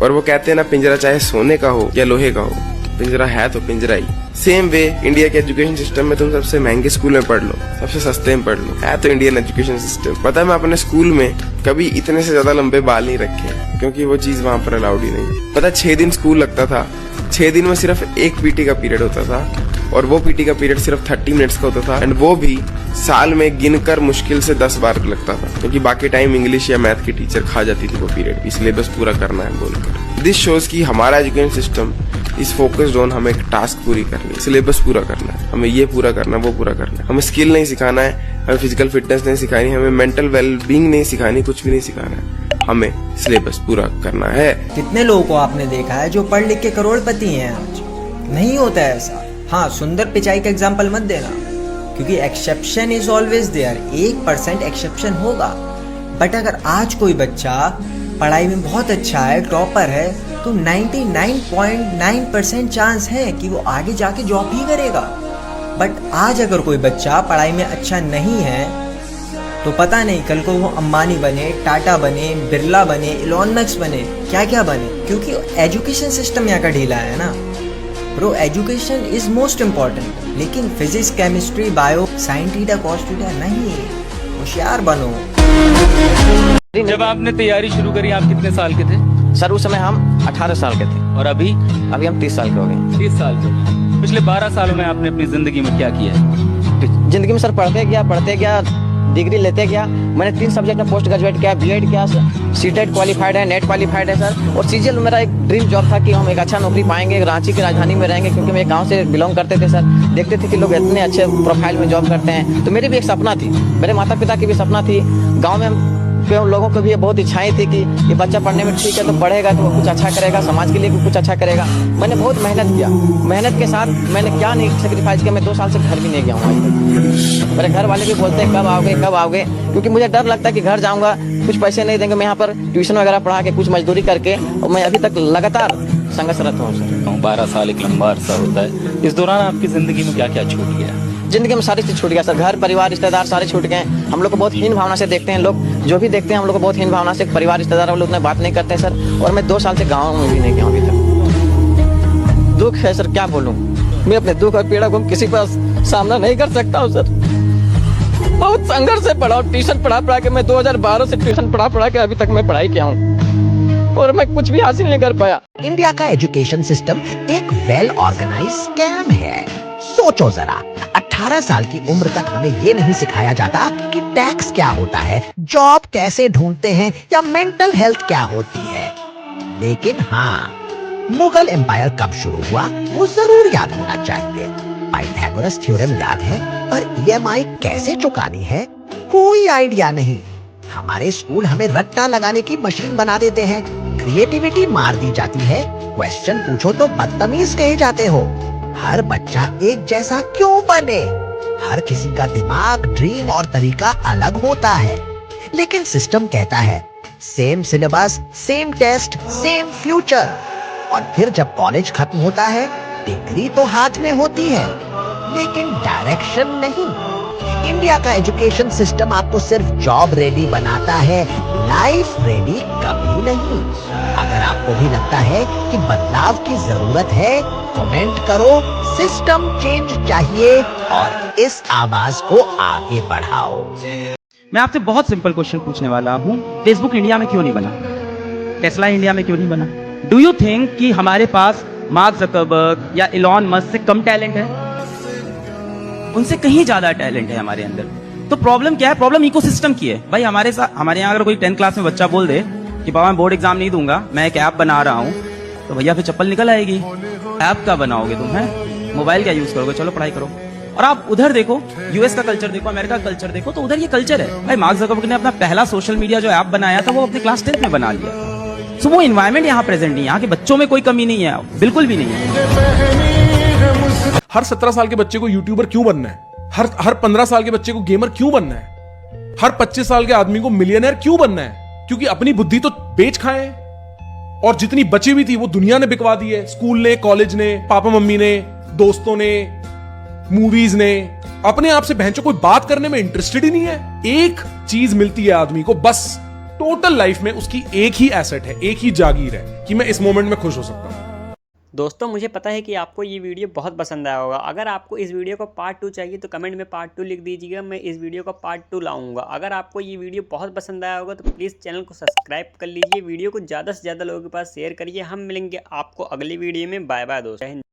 और वो कहते हैं ना, पिंजरा चाहे सोने का हो या लोहे का हो, पिंजरा है तो पिंजरा ही। सेम वे इंडिया के एजुकेशन सिस्टम में तुम सबसे महंगे स्कूल में पढ़ लो, सबसे सस्ते में पढ़ लो, है तो इंडियन एजुकेशन सिस्टम। पता है मैं अपने स्कूल में कभी इतने से ज्यादा लंबे बाल नहीं रखे, क्योंकि वो चीज वहां पर अलाउड ही नहीं। पता 6 दिन स्कूल लगता था, 6 दिन में सिर्फ एक पीटी का पीरियड होता था, और वो पीटी का पीरियड सिर्फ 30 मिनट्स का होता था, एंड वो भी साल में गिनकर मुश्किल से 10 बार लगता था, क्योंकि बाकी टाइम इंग्लिश या मैथ की टीचर खा जाती थी वो पीरियड, इसलिए बस पूरा करना है बोलकर। दिस शोज की हमारा एजुकेशन सिस्टम इस फोकस्ड ऑन हमें एक टास्क पूरी करनी है, सिलेबस पूरा करना है, हमें ये पूरा करना है, वो पूरा करना है। हमें स्किल नहीं सिखाना है, हमें फिजिकल फिटनेस नहीं सिखानी, हमें मेंटल वेलबींग नहीं सिखानी, कुछ भी नहीं सिखाना है, हमें सिलेबस पूरा करना है। कितने लोगों को आपने देखा है जो पढ़ लिख के करोड़पति हैं आज? नहीं होता है ऐसा। हाँ, सुंदर पिचाई का एग्जाम्पल मत देना, क्योंकि exception is always there, 1% exception होगा। बट अगर आज कोई बच्चा पढ़ाई में बहुत अच्छा है, टॉपर है, तो 99.9% चांस है कि वो आगे जाके जॉब ही करेगा। बट आज अगर कोई बच्चा पढ़ाई में अच्छा नहीं है, तो पता नहीं कल को वो अंबानी बने, टाटा बने, बिरला बने, इलॉन मस्क बने, क्या क्या बने, क्योंकि एजुकेशन सिस्टम यहाँ का ढीला है ना। Bro, education is most important, लेकिन physics, chemistry, bio, sine theta, cos theta नहीं, होशियार बनो। जब आपने तैयारी शुरू करी आप कितने साल के थे? सर उस समय हम 18 साल के थे। और अभी हम 30 साल के हो गए। 30 साल के। पिछले 12 सालों में आपने अपनी जिंदगी में क्या किया है? जिंदगी में सर पढ़ते गया, डिग्री लेते गया। मैंने 3 सब्जेक्ट में पोस्ट ग्रेजुएट किया, बीएड किया, सीटेट क्वालिफाइड है, नेट क्वालिफाइड है सर। और सीजीएल मेरा एक ड्रीम जॉब था कि हम एक अच्छा नौकरी पाएंगे, रांची की राजधानी में रहेंगे, क्योंकि मैं गांव से बिलोंग करते थे सर। देखते थे कि लोग इतने अच्छे प्रोफाइल में जॉब करते हैं, तो मेरी भी एक सपना थी, मेरे माता पिता की भी सपना थी। गाँव में लोगों को भी बहुत इच्छाएं थी कि ये बच्चा पढ़ने में ठीक है तो पढ़ेगा तो वो कुछ अच्छा करेगा, समाज के लिए भी कुछ अच्छा करेगा। मैंने बहुत मेहनत किया, मेहनत के साथ मैंने क्या नहीं सेक्रीफाइस किया। मैं 2 साल से घर भी नहीं गया हूँ आज तक। मेरे घर वाले भी बोलते हैं कब आओगे, क्योंकि मुझे डर लगता है कि घर जाऊँगा कुछ पैसे नहीं देंगे। मैं यहाँ पर ट्यूशन वगैरह पढ़ा के कुछ मजदूरी करके, और मैं अभी तक लगातार संघर्षरत हूँ सर। 12 साल एक लंबा अरसा होता है। इस दौरान आपकी जिंदगी में क्या क्या छूट गया? जिंदगी में सारी चीज छूट गया सर, घर परिवार रिश्तेदार सारे छूट गए। हम लोग को बहुत हीन भावना से देखते हैं लोग, जो भी देखते हैं हम लोग को बहुत हीन भावना से, परिवार रिश्तेदार वाले उतना बात नहीं करते हैं सर। और मैं 2 साल से गाँव में भी नहीं गया अभी तक। दुख है सर, क्या बोलूँ। मैं अपने दुख और पीड़ा को किसी पास सामना नहीं कर सकता हूँ सर। बहुत संघर्ष से पढ़ा, ट्यूशन पढ़ा के मैं 2012 से ट्यूशन पढ़ा के अभी तक मैं पढ़ाई किया हूँ, और मैं कुछ भी हासिल नहीं कर पाया। इंडिया का एजुकेशन सिस्टम एक वेल ऑर्गेनाइज स्कैम है। सोचो जरा, 18 साल की उम्र तक हमें ये नहीं सिखाया जाता कि टैक्स क्या होता है, जॉब कैसे ढूंढते हैं, या मेंटल हेल्थ क्या होती है। लेकिन हाँ, मुगल एम्पायर कब शुरू हुआ वो जरूर याद होना चाहिए। पाइथागोरस थ्योरम याद है, पर ईएमआई कैसे चुकानी है कोई आइडिया नहीं। हमारे स्कूल हमें रट्टा लगाने की मशीन बना देते हैं, क्रिएटिविटी मार दी जाती है, क्वेश्चन पूछो तो बदतमीज कहे जाते हो। हर बच्चा एक जैसा क्यों बने? हर किसी का दिमाग, ड्रीम और तरीका अलग होता है, लेकिन सिस्टम कहता है same syllabus, same test, same future. और फिर जब कॉलेज खत्म होता है, डिग्री तो हाथ में होती है, लेकिन डायरेक्शन नहीं। इंडिया का एजुकेशन सिस्टम आपको सिर्फ जॉब रेडी बनाता है, लाइफ रेडी कभी नहीं। अगर आपको भी लगता है कि बदलाव की जरूरत है, कमेंट करो सिस्टम चेंज चाहिए, और इस आवाज को आगे बढ़ाओ। मैं आपसे बहुत सिंपल क्वेश्चन पूछने वाला हूँ। फेसबुक इंडिया में क्यों नहीं बना? टेस्ला इंडिया में क्यों नहीं बना? डू यू थिंक कि हमारे पास मार्क जकरबर्ग या इलॉन मस्क से कम टैलेंट है? उनसे कहीं ज्यादा टैलेंट है हमारे अंदर। तो प्रॉब्लम क्या है? प्रॉब्लम इकोसिस्टम की है भाई। हमारे यहाँ अगर कोई 10th क्लास में बच्चा बोल दे कि बाबा मैं बोर्ड एग्जाम नहीं दूंगा, मैं एक ऐप बना रहा हूँ, तो भैया फिर चप्पल निकल आएगी। ऐप का बनाओगे तुम? है मोबाइल क्या यूज करोगे? चलो पढ़ाई करो। और आप उधर देखो, यूएस का कल्चर देखो, अमेरिका का कल्चर देखो, तो उधर ये कल्चर है भाई। मार्क जकरबर्ग ने अपना पहला सोशल मीडिया जो ऐप बनाया था वो अपने क्लास 10th में बना लिया। सो वो इन्वायरमेंट यहाँ प्रेजेंट नहीं है। यहाँ के बच्चों में कोई कमी नहीं है, बिल्कुल भी नहीं है। हर 17 साल के बच्चे को यूट्यूबर क्यों बनना है? हर 15 साल के बच्चे को गेमर क्यों बनना है? हर 25 साल के आदमी को मिलियनर क्यों बनना है? क्योंकि अपनी बुद्धि तो बेच खाए, और जितनी बची हुई थी वो दुनिया ने बिकवा दी है। स्कूल ने, कॉलेज ने, पापा मम्मी ने, दोस्तों ने, मूवीज ने। अपने आप से बहनचोद कोई बात करने में इंटरेस्टेड ही नहीं है। एक चीज मिलती है आदमी को, बस टोटल लाइफ में उसकी एक ही एसेट है, एक ही जागीर है कि मैं इस मोमेंट में खुश हो सकता हूं। दोस्तों मुझे पता है कि आपको ये वीडियो बहुत पसंद आया होगा। अगर आपको इस वीडियो का पार्ट 2 चाहिए तो कमेंट में पार्ट 2 लिख दीजिएगा, मैं इस वीडियो का पार्ट 2 लाऊंगा। अगर आपको ये वीडियो बहुत पसंद आया होगा तो प्लीज़ चैनल को सब्सक्राइब कर लीजिए, वीडियो को ज़्यादा से ज़्यादा लोगों के पास शेयर करिए। हम मिलेंगे आपको अगली वीडियो में। बाय बाय दोस्तों।